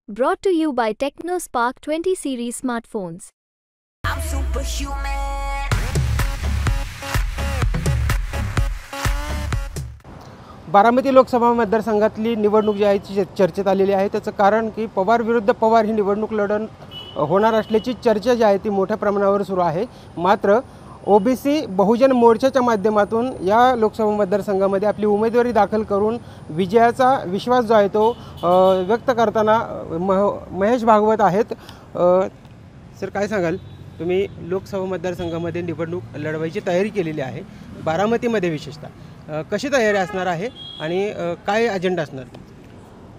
Brought to you by TechnoSpark 20 series smartphones. I'm superhuman. Baramati Lok Sabha मतदारसंघातली निवडणूक जी आहे ती चर्चेत आलेली आहे। त्याचं कारण की पवार विरुद्ध पवार ही निवडणूक लढण होणार असल्याची चर्चा जी आहे ती मोठ्या प्रमाणावर सुरू आहे। मात्र ओबीसी बहुजन मोर्चाच्या माध्यमातून या लोकसभा मतदारसंघामध्ये आपली उमेदवारी दाखल करून विजयाचा विश्वास जो आहे तो व्यक्त करताना महेश भागवत आहेत। सर काय सांगाल, तुम्ही लोकसभा मतदारसंघामध्ये निवडणूक लढवायची तयारी केलेली आहे, बारामतीमध्ये विशेषतः कशी तयारी असणार आहे आणि काय अजेंडा असणार?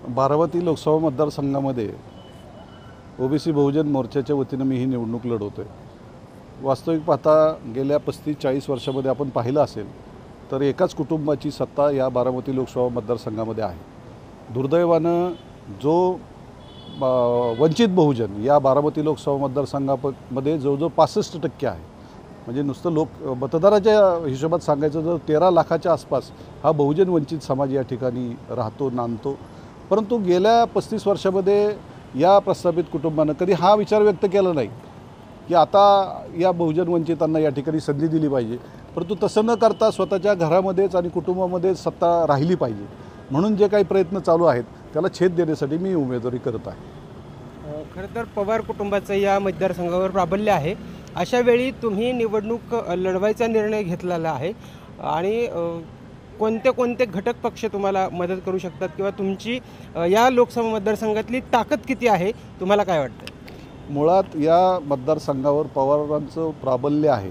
बारामती लोकसभा मतदारसंघामध्ये ओबीसी बहुजन मोर्चाच्या वतीनं मी ही निवडणूक लढवतो आहे। वास्तविक पाहता गेल्या 35-40 वर्षामध्ये आपण पाहिलं असेल तर एकाच कुटुंबाची सत्ता या बारामती लोकसभा मतदारसंघामध्ये आहे। दुर्दैवानं जो वंचित बहुजन या बारामती लोकसभा मतदारसंघामध्ये जवळजवळ 65% आहे। म्हणजे नुसतं मतदाराच्या हिशोबात सांगायचं तर 13 लाखाच्या आसपास हा बहुजन वंचित समाज या ठिकाणी राहतो, नांदतो। परंतु गेल्या 35 वर्षामध्ये या प्रस्थापित कुटुंबानं कधी हा विचार व्यक्त केला नाही की आता या बहुजन वंचितांना या ठिकाणी संधी दिली पाहिजे, परंतु तसं न करता स्वतःच्या घरामध्येच आणि कुटुंबामध्येच सत्ता राहिली पाहिजे म्हणून जे काही प्रयत्न चालू आहेत त्याला छेद देण्यासाठी मी उमेदवारी करत आहे। खरं तर पवार कुटुंबाचं या मतदारसंघावर प्राबल्य आहे। अशा वेळी तुम्ही निवडणूक लढवायचा निर्णय घेतलेला आहे आणि कोणते कोणते घटक पक्ष तुम्हाला मदत करू शकतात किंवा तुमची या लोकसभा मतदारसंघातली ताकद किती आहे, तुम्हाला काय वाटतं? मुळात या मतदारसंघावर पवारांचं प्राबल्य आहे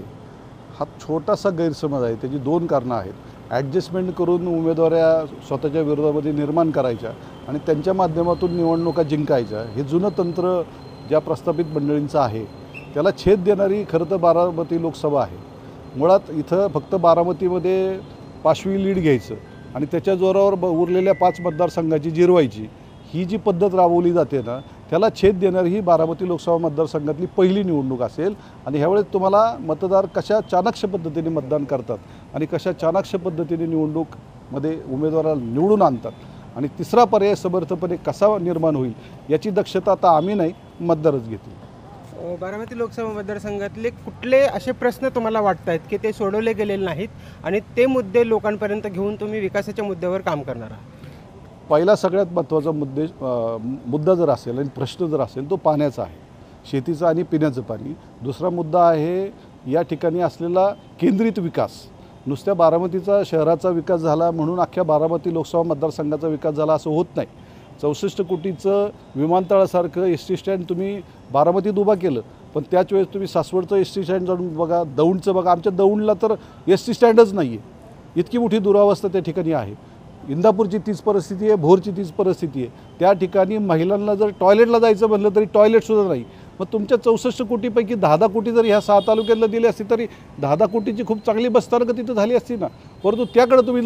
हा छोटासा गैरसमज आहे। त्याची 2 कारणं आहेत। ॲडजस्टमेंट करून उमेदवाऱ्या स्वतःच्या विरोधामध्ये निर्माण करायच्या आणि त्यांच्या माध्यमातून निवडणुका जिंकायच्या, हे जुनं तंत्र ज्या प्रस्थापित मंडळींचं आहे त्याला छेद देणारी खरं तर बारामती लोकसभा आहे। मुळात इथं फक्त बारामतीमध्ये 5वी लीड घ्यायचं आणि त्याच्या जोरावर उरलेल्या 5 मतदारसंघाची जिरवायची ही जी पद्धत राबवली जाते ना, त्याला छेद देणारी ही बारामती लोकसभा मतदारसंघातली पहिली निवडणूक असेल। आणि ह्यावेळेस तुम्हाला मतदार कशा चाणाक्ष पद्धतीने मतदान करतात आणि कशा चाणाक्ष पद्धतीने निवडणूकमध्ये उमेदवाराला निवडून आणतात आणि तिसरा पर्याय समर्थपणे कसा निर्माण होईल याची दक्षता आता आम्ही नाही, मतदारच घेतील। बारामती लोकसभा मतदारसंघातले कुठले असे प्रश्न तुम्हाला वाटत आहेत की ते सोडवले गेलेले नाहीत आणि ते मुद्दे लोकांपर्यंत घेऊन तुम्ही विकासाच्या मुद्द्यावर काम करणार आहात? पहिला सगळ्यात महत्त्वाचा मुद्दा जर असेल आणि प्रश्न जर असेल तो पाण्याचा आहे, शेतीचा आणि पिण्याचं पाणी। दुसरा मुद्दा आहे या ठिकाणी असलेला केंद्रित विकास। नुसत्या बारामतीचा शहराचा विकास झाला म्हणून अख्ख्या बारामती लोकसभा मतदारसंघाचा विकास झाला असं होत नाही। 64 कोटीचं विमानतळासारखं एस टी स्टँड तुम्ही बारामतीत उभा केलं, पण त्याच वेळेस तुम्ही सासवडचं एस टी स्टँड जाऊन बघा, दौंडचं बघा। आमच्या दौंडला तर एस टी स्टँडच नाही आहे, इतकी मोठी दुरावस्था त्या ठिकाणी आहे। इंदापूरची तीच परिस्थिती आहे, भोरची तीच परिस्थिती आहे। त्या ठिकाणी महिलांना जर टॉयलेटला जायचं म्हटलं तरी टॉयलेटसुद्धा नाही। मग तुमच्या 64 कोटीपैकी 10 कोटी जर ह्या 6 तालुक्याला दिले असते तरी 10 कोटीची खूप चांगली बसस्थानकं तिथं झाली असती ना, परंतु त्याकडे तुम्ही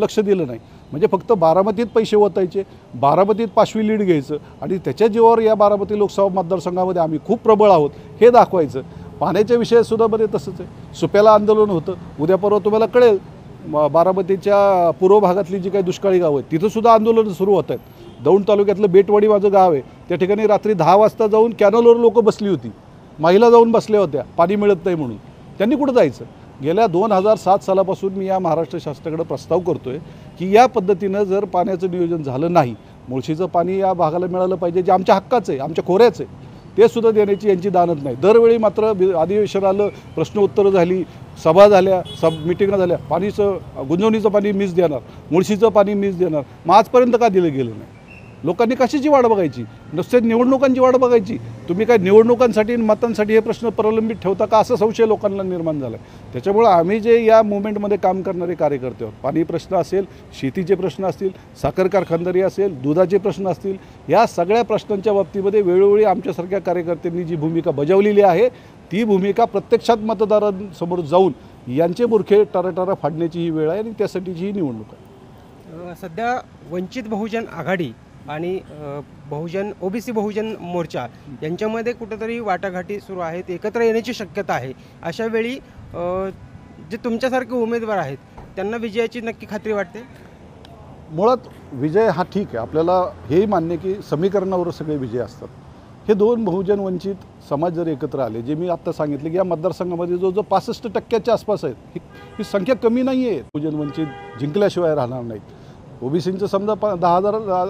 लक्ष दिलं नाही। म्हणजे फक्त बारामतीत पैसे ओतायचे, बारामतीत 5वी लीड घ्यायचं आणि त्याच्या जीवावर या बारामती लोकसभा मतदारसंघामध्ये आम्ही खूप प्रबळ आहोत हे दाखवायचं। पाण्याच्या विषयातसुद्धा मध्ये तसंच आहे। सुप्याला आंदोलन होतं, उद्या परवा तुम्हाला कळेल बारामतीच्या पूर्व भागातली जी काही दुष्काळी गावं आहेत तिथंसुद्धा आंदोलनं सुरू होत आहेत। दौंड तालुक्यातलं बेटवाडी माझं गाव आहे, त्या ठिकाणी रात्री 10 वाजता जाऊन कॅनलवर लोक बसली होती, महिला जाऊन बसल्या होत्या पाणी मिळत नाही म्हणून। त्यांनी कुठं जायचं? गेल्या 2007 सालापासून मी या महाराष्ट्र शासनाकडे प्रस्ताव करतो आहे की या पद्धतीनं जर पाण्याचं नियोजन झालं नाही, मुळशीचं पाणी या भागाला मिळालं पाहिजे, जे आमच्या हक्काचं आहे, आमच्या खोऱ्याचं आहे, ते सुद्धा देण्याची यांची दानत नाही। दरवेळी मात्र अधिवेशन आलं, प्रश्न उत्तरं झाली, सभा झाल्या, मिटिंगा झाल्या, पाणीचं गुंजवणीचं पाणी मीच देणार, मुळशीचं पाणी मीच देणार, मग आजपर्यंत का दिलं गेलं नाही? लोकांनी कशाची वाट बघायची? नुसते निवडणुकांची वाट बघायची? तुम्ही काय निवडणुकांसाठी आणि मतांसाठी हे प्रश्न प्रलंबित ठेवता का, असा संशय लोकांना निर्माण झाला आहे। त्याच्यामुळे आम्ही जे या मुवमेंटमध्ये काम करणारे कार्यकर्ते आहोत, पाणी प्रश्न असेल, शेतीचे प्रश्न असतील, साखर कारखानदारी असेल, दुधाचे प्रश्न असतील, या सगळ्या प्रश्नांच्या बाबतीमध्ये वेळोवेळी आमच्यासारख्या कार्यकर्त्यांनी जी भूमिका बजावलेली आहे ती भूमिका प्रत्यक्षात मतदारांसमोर जाऊन यांचे बुरखे टाराटारा फाडण्याची ही वेळ आहे आणि त्यासाठीची ही निवडणूक आहे। सध्या वंचित बहुजन आघाडी आणि ओबीसी बहुजन मोर्चा यांच्यामध्ये कुठेतरी वाटाघाटी सुरू आहेत, एकत्र येण्याची शक्यता आहे। अशा वेळी जे तुमच्यासारखे उमेदवार आहेत त्यांना विजयाची नक्की खात्री वाटते? मुळात विजय हा ठीक आहे, आपल्याला हेही मान्य की समीकरणावर सगळे विजय असतात. हे दोन बहुजन वंचित समाज जर एकत्र आले, जे मी आत्ता सांगितले की या मतदारसंघामध्ये जो 65% आसपास आहेत, ही संख्या कमी नाही आहे. बहुजन वंचित जिंकल्याशिवाय राहणार नाहीत. ओबीसींचं समजा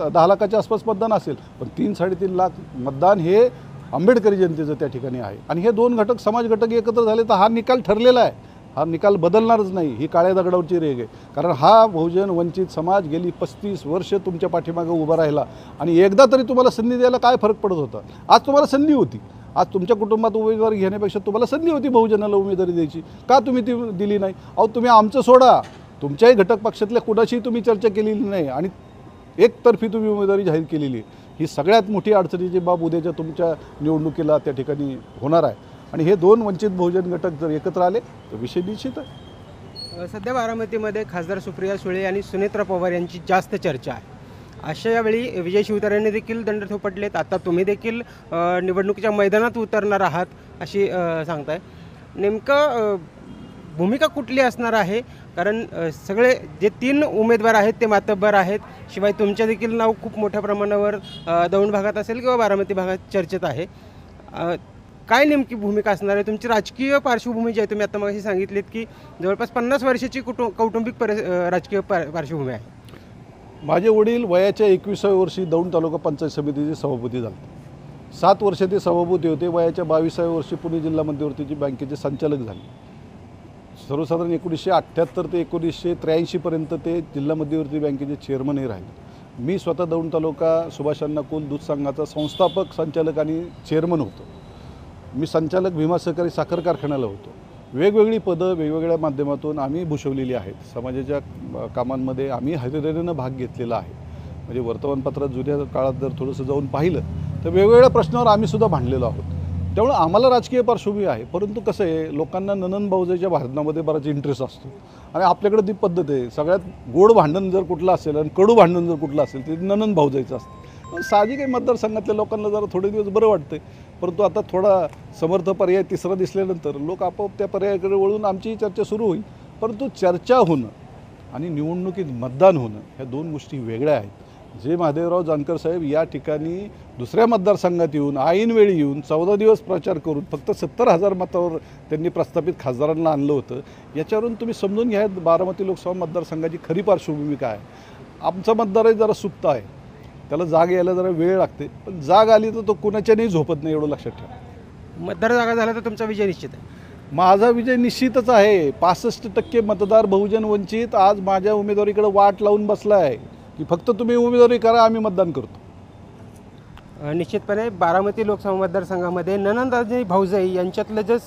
10 लाखाच्या आसपास मतदान असेल, पण 3-3.5 लाख मतदान हे आंबेडकरी जनतेचं त्या ठिकाणी आहे. आणि हे दोन घटक समाज घटक एकत्र झाले तर हा निकाल ठरलेला आहे, हा निकाल बदलणारच नाही. ही काळ्या दगडावरची रेघ आहे. कारण हा बहुजन वंचित समाज गेली 35 वर्ष तुमच्या पाठीमागे उभा राहिला आणि एकदा तरी तुम्हाला संधी द्यायला काय फरक पडत होता. आज तुम्हाला संधी होती. आज तुमच्या कुटुंबात उमेदवारी घेण्यापेक्षा तुम्हाला संधी होती बहुजनाला उमेदवारी द्यायची. का तुम्ही ती दिली नाही? अहो तुम्ही आमचं सोडा, तुमच्याही घटक पक्षातल्या कुणाशीही तुम्ही चर्चा केलेली नाही आणि एकतर्फी तुम्ही उमेदवारी जाहीर केलेली आहे. ही सगळ्यात मोठी अडचणीची बाब उद्याच्या तुमच्या निवडणुकीला त्या ठिकाणी होणार आहे. आणि हे दोन वंचित बहुजन घटक जर एकत्र आले तर विषय निश्चित आहे. सध्या बारामतीमध्ये खासदार सुप्रिया सुळे आणि सुनेत्रा पवार यांची जास्त चर्चा आहे. अशा यावेळी विजय शिवतारेंनी देखील दंड थोपटलेत. आता तुम्ही देखील निवडणुकीच्या मैदानात उतरणार आहात अशी सांगताय. नेमकं भूमिका कुठली असणार आहे? कारण सगळे जे 3 उमेदवार आहेत ते मातब्बर आहेत. शिवाय तुमच्या देखील नाव खूप मोठ्या प्रमाणावर दौंड भागात असेल किंवा बारामती भागात चर्चेत आहे. काय नेमकी भूमिका असणार आहे? तुमची राजकीय पार्श्वभूमी जी आहे, तुम्ही आता मगाशी सांगितलीत की जवळपास 50 वर्षाची कौटुंबिक राजकीय पार्श्वभूमी आहे. माझे वडील वयाच्या 21व्या वर्षी दौंड तालुका पंचायत समितीचे सभापती झाले. 7 वर्ष ते सभापती होते. वयाच्या 22व्या वर्षी पुणे जिल्हा मध्यवर्ती बँकेचे संचालक झाले. सर्वसाधारण 1978 ते 1983पर्यंत ते जिल्हा मध्यवर्ती बँकेचे चेअरमनही राहिले. मी स्वतः दौंड तालुका सुभाषांना कुल दूध संघाचा संस्थापक संचालक आणि चेअरमन होतो. मी संचालक भीमा सहकारी साखर कारखान्याला होतो. वेगवेगळी पदं वेगवेगळ्या माध्यमातून आम्ही भूषवलेली आहेत. समाजाच्या कामांमध्ये आम्ही हरिहरेनं भाग घेतलेला आहे. म्हणजे वर्तमानपत्रात जुन्या काळात जर थोडंसं जाऊन पाहिलं तर वेगवेगळ्या प्रश्नावर आम्हीसुद्धा भांडलेलो आहोत. त्यामुळे आम्हाला राजकीय पार्श्वभूमी आहे. परंतु कसं आहे, लोकांना ननंद भाऊजाईच्या भांडणामध्ये बराच इंटरेस्ट असतो आणि आपल्याकडे ती पद्धत आहे. सगळ्यात गोड भांडण जर कुठलं असेल आणि कडू भांडण जर कुठलं असेल ते ननंद भाऊजाईचं असतं. साहजिक आहे, मतदारसंघातल्या लोकांना जरा थोडे दिवस बरं वाटतं. परंतु आता थोडा समर्थ पर्याय तिसरा दिसल्यानंतर लोक आपोआप त्या पर्यायाकडे वळून आमची चर्चा सुरू होईल. परंतु चर्चा होणं आणि निवडणुकीत मतदान होणं ह्या दोन गोष्टी वेगळ्या आहेत. जे महादेवराव जानकर साहेब या ठिकाणी दुसऱ्या मतदारसंघात येऊन ऐनवेळी येऊन 14 दिवस प्रचार करून फक्त 70,000 मतावर त्यांनी प्रस्थापित खासदारांना आणलं होतं. याच्यावरून तुम्ही समजून घ्या बारामती लोकसभा मतदारसंघाची खरी पार्श्वभूमी काय आहे. आमचा मतदारही जरा सुप्त आहे, त्याला जाग यायला जरा वेळ लागते, पण जाग आली तर तो कुणाच्यानेही झोपत नाही, एवढं लक्षात ठेवा. मतदार जागा झाला तर तुमचा विजय निश्चित आहे. माझा विजय निश्चितच आहे. 65% मतदार बहुजन वंचित आज माझ्या उमेदवारीकडे वाट लावून बसला आहे की फक्त तुम्ही उमेदवारी करा, आम्ही मतदान करतो. निश्चितपणे बारामती लोकसभा मतदारसंघामध्ये ननंद आणि भाऊजाई यांच्यातलं जे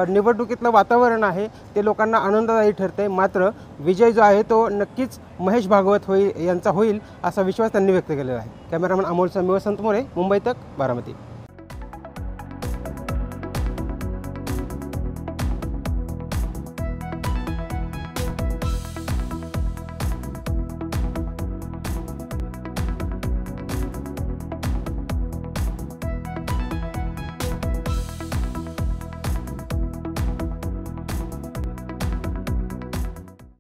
निवडणुकीतलं वातावरण आहे ते लोकांना आनंददायी ठरते. मात्र विजय जो आहे तो नक्कीच महेश भागवत यांचा होईल असा विश्वास त्यांनी व्यक्त केलेला आहे. कॅमेरामॅन अमोल समी, वसंत मोरे, मुंबई तक, बारामती.